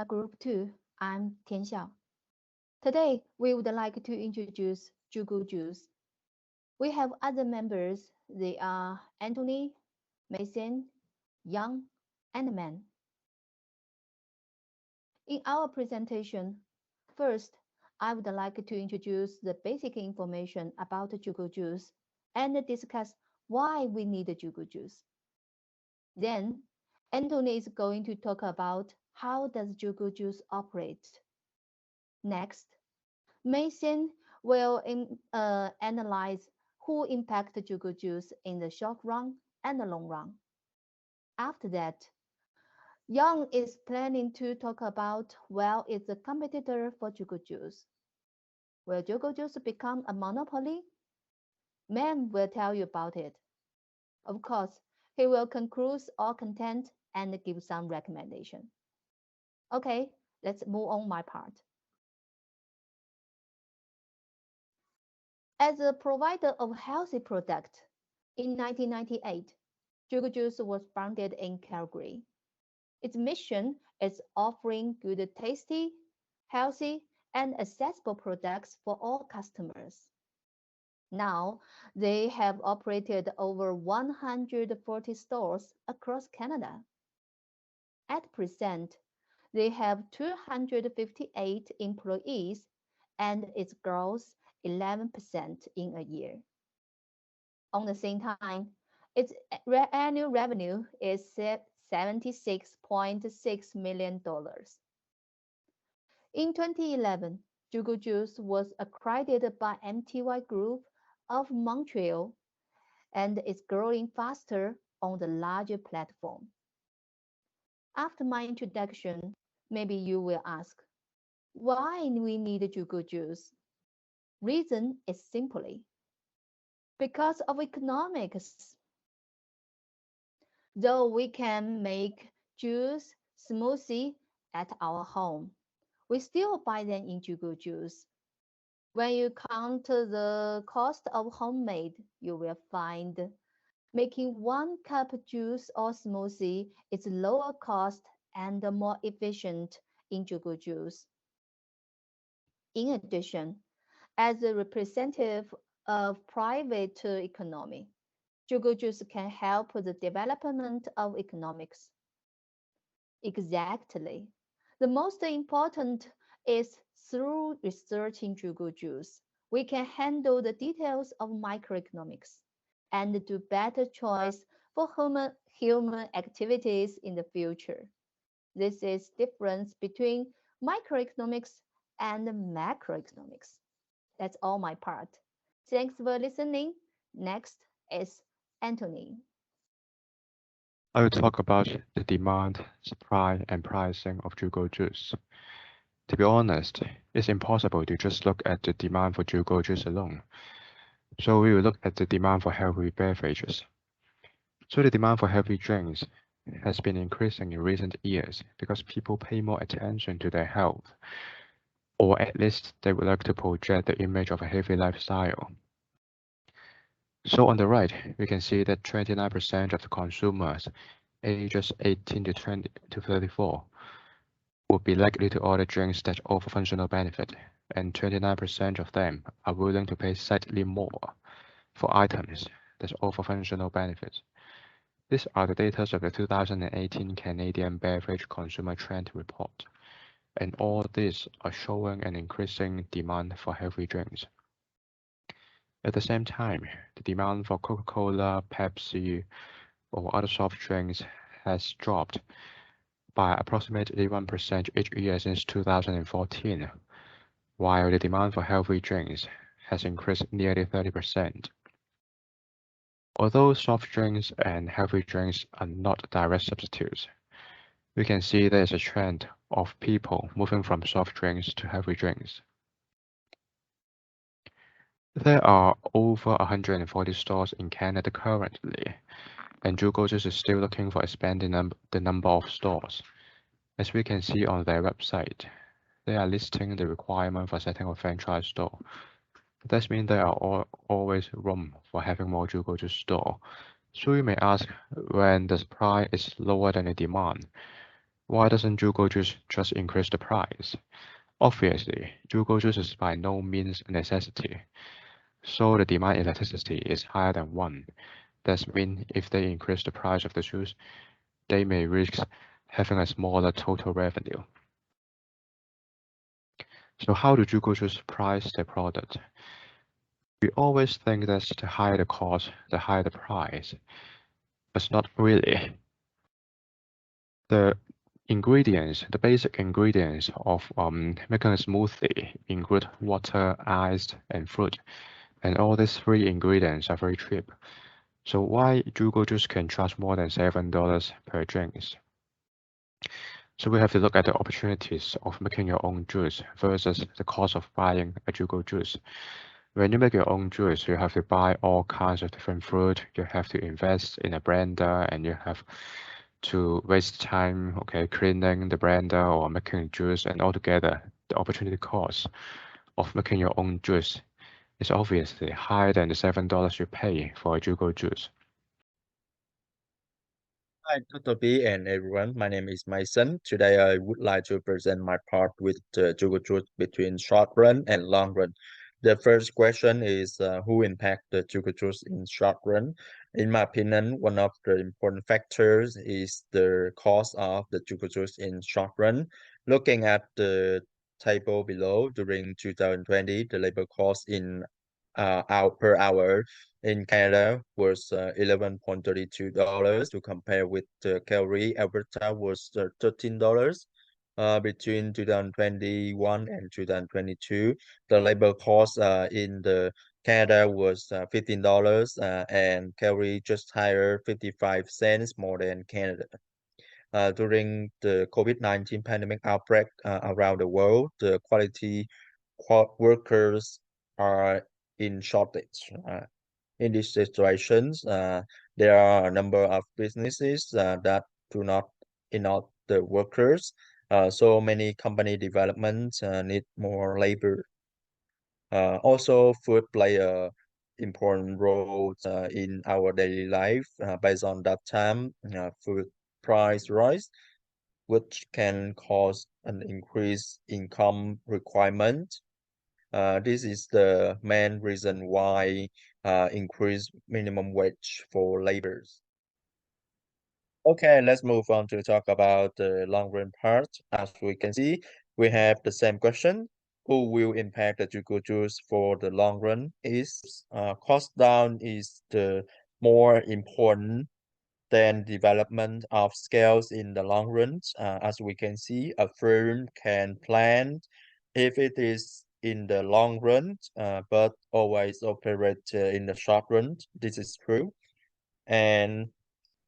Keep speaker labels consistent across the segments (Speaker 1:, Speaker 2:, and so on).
Speaker 1: Group 2. I'm Tian Xiao. Today, we would like to introduce Jugo Juice. We have other members. They are Anthony, Mason, Yang, and Man. In our presentation, first, I would like to introduce the basic information about Jugo Juice and discuss why we need Jugo Juice. Then, Anthony is going to talk about how does Jugo Juice operate. Next, Mason will analyze who impact Jugo Juice in the short run and the long run. After that, Young is planning to talk about it's a competitor for Jugo Juice. Will Jugo Juice become a monopoly? Man will tell you about it. Of course, he will conclude all content and give some recommendation. Okay, let's move on my part. As a provider of healthy products, in 1998, Jugo Juice was founded in Calgary. Its mission is offering good, tasty, healthy, and accessible products for all customers. Now, they have operated over 140 stores across Canada. At present, they have 258 employees and it grows 11% in a year. On the same time, its annual revenue is $76.6 million. In 2011, Jugo Juice was accredited by MTY Group of Montreal and is growing faster on the larger platform. After my introduction, maybe you will ask, why we need Jugo Juice? Reason is simply because of economics. Though we can make juice, smoothie at our home, we still buy them in Jugo Juice. When you count the cost of homemade, you will find making 1 cup juice or smoothie is lower cost and more efficient in Jugo Juice. In addition, as a representative of private economy, Jugo Juice can help the development of economics. Exactly. The most important is through researching Jugo Juice, we can handle the details of microeconomics and do better choice for human activities in the future. This is difference between microeconomics and macroeconomics. That's all my part. Thanks for listening. Next is Anthony.
Speaker 2: I will talk about the demand, supply, and pricing of Jugo juice. To be honest, it's impossible to just look at the demand for Jugo juice alone. So we will look at the demand for healthy beverages. So the demand for healthy drinks has been increasing in recent years because people pay more attention to their health, or at least they would like to project the image of a healthy lifestyle. So on the right, we can see that 29% of the consumers ages 18 to 34 would be likely to order drinks that offer functional benefit, and 29% of them are willing to pay slightly more for items that offer functional benefits. These are the data of the 2018 Canadian Beverage Consumer Trend Report, and all these are showing an increasing demand for healthy drinks. At the same time, the demand for Coca-Cola, Pepsi, or other soft drinks has dropped by approximately 1% each year since 2014, while the demand for healthy drinks has increased nearly 30%. Although soft drinks and healthy drinks are not direct substitutes, we can see there is a trend of people moving from soft drinks to healthy drinks. There are over 140 stores in Canada currently, and Jugo Juice is still looking for expanding the number of stores. As we can see on their website, they are listing the requirement for setting a franchise store. That means there are always room for having more Jugo Juice store. So you may ask, when the supply is lower than the demand, Why doesn't Jugo Juice just increase the price? Obviously, Jugo Juice is by no means a necessity, so the demand elasticity is higher than 1. That means if they increase the price of the juice, they may risk having a smaller total revenue. So how do Jugo Juice price their product? We always think that the higher the cost, the higher the price, but not really. The ingredients, the basic ingredients of making a smoothie include water, ice, and fruit, and all these 3 ingredients are very cheap. So why Jugo Juice can charge more than $7 per drinks? So we have to look at the opportunities of making your own juice versus the cost of buying a Jugo Juice. When you make your own juice, you have to buy all kinds of different fruit. You have to invest in a blender, and you have to waste time, okay, cleaning the blender or making juice, and altogether, the opportunity cost of making your own juice is obviously higher than the $7 you pay for a Jugo juice.
Speaker 3: Hi, Dr. B and everyone. My name is Mason. Today, I would like to present my part with the Jugo Juice between short run and long run. The first question is who impact the Jugo Juice in short run? In my opinion, one of the important factors is the cost of the Jugo Juice in short run. Looking at the table below, during 2020, the labor cost in per hour in Canada was $11.32 to compare with Calgary, Alberta was $13. Between 2021 and 2022, the labor cost in the Canada was $15 and Calgary just higher 55 cents more than Canada. During the COVID-19 pandemic outbreak around the world, the quality workers are in shortage. In these situations, there are a number of businesses that do not enough the workers. So many company developments need more labor. Also, food play a important role in our daily life. Based on that time, food price rise, which can cause an increased income requirement. This is the main reason why increase minimum wage for laborers. Okay, let's move on to talk about the long run part. As we can see, we have the same question. Who will impact the Jugo Juice for the long run? Is cost down is the more important than development of scales in the long run. As we can see, a firm can plan if it is in the long run, but always operate in the short run. This is true. And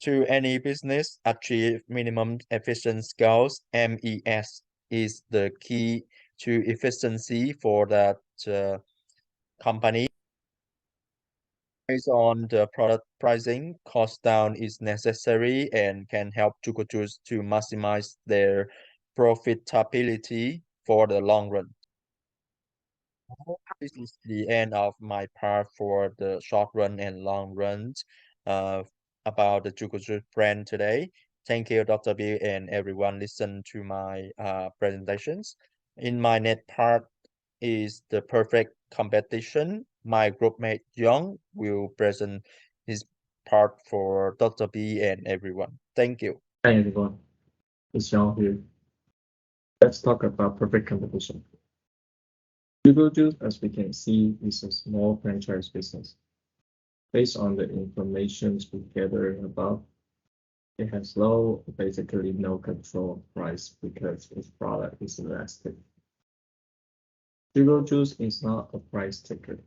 Speaker 3: to any business achieve minimum efficient scales, MES is the key to efficiency for that company. Based on the product pricing, cost down is necessary and can help Jugo Juice to maximize their profitability for the long run. This is the end of my part for the short run and long runs about the Jugo Juice brand today. Thank you, Dr. B, and everyone listen to my presentations. In my next part is the perfect competition. My groupmate Young will present his part for Dr. B and everyone. Thank you.
Speaker 4: Hi everyone, it's Sean here. Let's talk about perfect competition. Jugo Juice, as we can see, is a small franchise business. Based on the information we gathered above, it has low, basically no control of price because its product is elastic. Jugo Juice is not a price taker.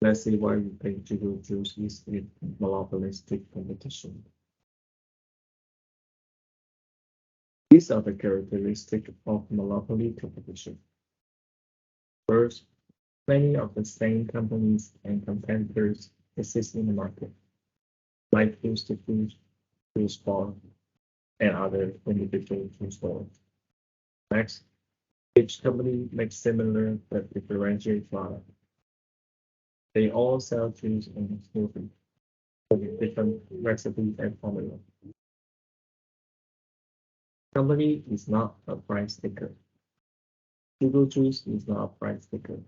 Speaker 4: Let's see why we think Jugo Juice is in monopolistic competition. These are the characteristics of monopoly competition. First, many of the same companies and competitors exist in the market, like Booster Foods, Juice Bar, and other individual juice stores. Next, each company makes similar but differentiated products. They all sell juice and smoothie with different recipes and formula. Company is not a price sticker. Jugo Juice is not a price sticker.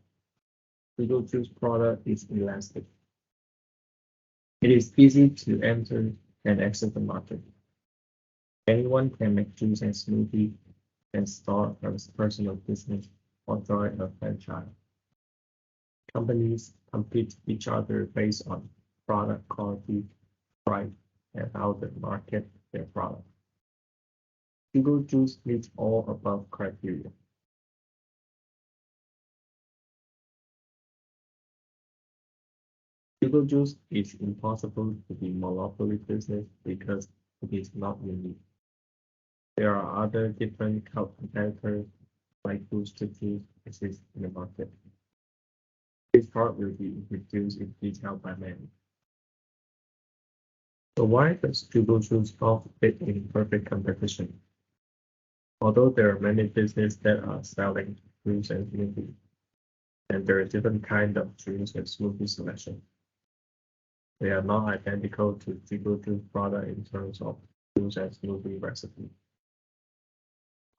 Speaker 4: Jugo Juice product is elastic. It is easy to enter and exit the market. Anyone can make juice and smoothie and start a personal business or join a franchise. Companies compete each other based on product quality, price, and how they market their product. Jugo Juice meets all above criteria. Jugo Juice is impossible to be monopoly business because it is not unique. There are other different competitors like boosted juice exist in the market. This part will be introduced in detail by Manny. So why does Jugo Juice not fit in perfect competition? Although there are many businesses that are selling juice and smoothie, and there are different kinds of juice and smoothie selection. They are not identical to Jugo Juice product in terms of juice and smoothie recipe.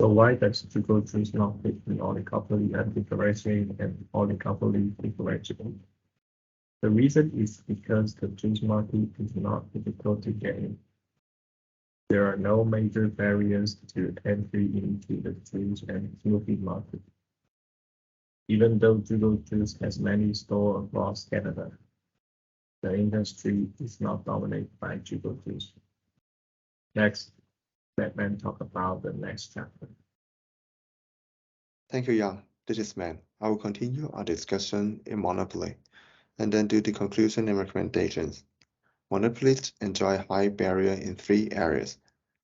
Speaker 4: So why does Jugo Juice not fit in oligopoly and differentiate and oligopoly differentiate? The reason is because the juice market is not difficult to get in. There are no major barriers to entry into the juice and smoothie market. Even though Jugo Juice has many stores across Canada, the industry is not dominated by Jugo Juice. Next, let Man talk about the next chapter.
Speaker 2: Thank you, Yang. This is Man. I will continue our discussion in monopoly and then do the conclusion and recommendations. Monopolists enjoy high barrier in three areas: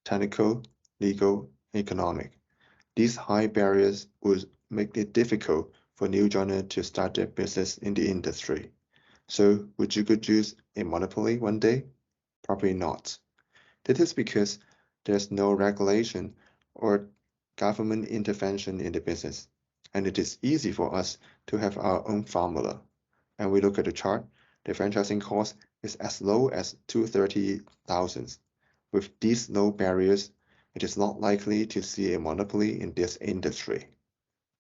Speaker 2: technical, legal, economic. These high barriers would make it difficult for new joiners to start their business in the industry. So would Jugo Juice a monopoly one day? Probably not. This is because there's no regulation or government intervention in the business, and it is easy for us to have our own formula. And we look at the chart, the franchising cost is as low as $230,000. With these low barriers, it is not likely to see a monopoly in this industry.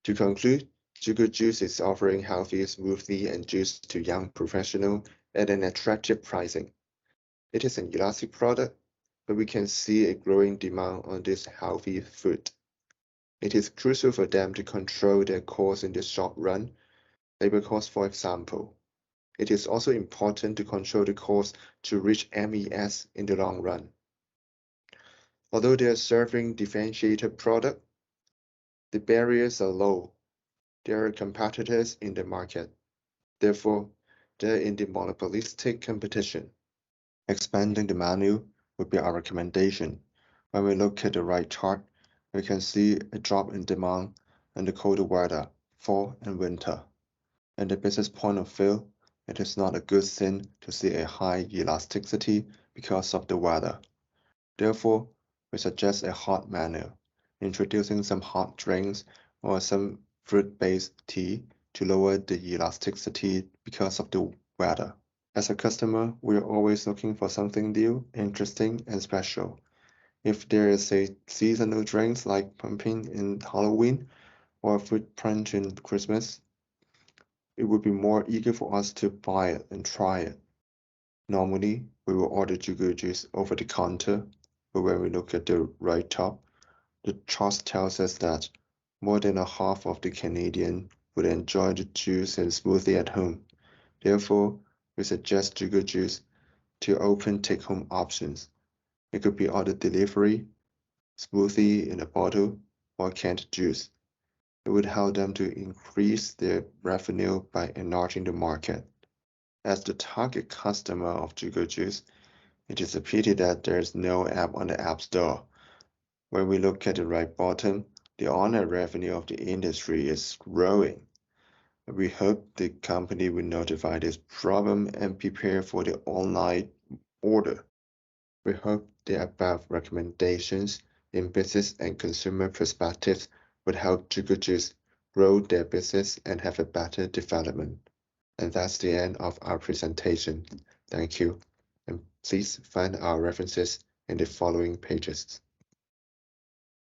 Speaker 2: To conclude, Jugo Juice is offering healthy smoothie and juice to young professionals at an attractive pricing. It is an elastic product, but we can see a growing demand on this healthy food. It is crucial for them to control their costs in the short run, labor costs for example. It is also important to control the cost to reach MES in the long run. Although they are serving differentiated product, the barriers are low. There are competitors in the market. Therefore, they're in the monopolistic competition. Expanding the menu would be our recommendation. When we look at the right chart, we can see a drop in demand in the colder weather, fall and winter. In the business point of view, it is not a good thing to see a high elasticity because of the weather. Therefore, we suggest a hot menu, introducing some hot drinks or some fruit-based tea to lower the elasticity because of the weather. As a customer, we are always looking for something new, interesting, and special. If there is a seasonal drinks like pumpkin in Halloween or fruit punch in Christmas, it would be more eager for us to buy it and try it. Normally, we will order Jugo Juice over the counter, but when we look at the right top, the chart tells us that more than a half of the Canadian would enjoy the juice and smoothie at home. Therefore, we suggest Jugo Juice to open take-home options. It could be order delivery, smoothie in a bottle, or canned juice. It would help them to increase their revenue by enlarging the market. As the target customer of Jugo Juice, it is a pity that there is no app on the App Store. When we look at the right bottom, the online revenue of the industry is growing. We hope the company will notify this problem and prepare for the online order. We hope the above recommendations in business and consumer perspectives would help Jugo Juice grow their business and have a better development. And that's the end of our presentation. Thank you. And please find our references in the following pages.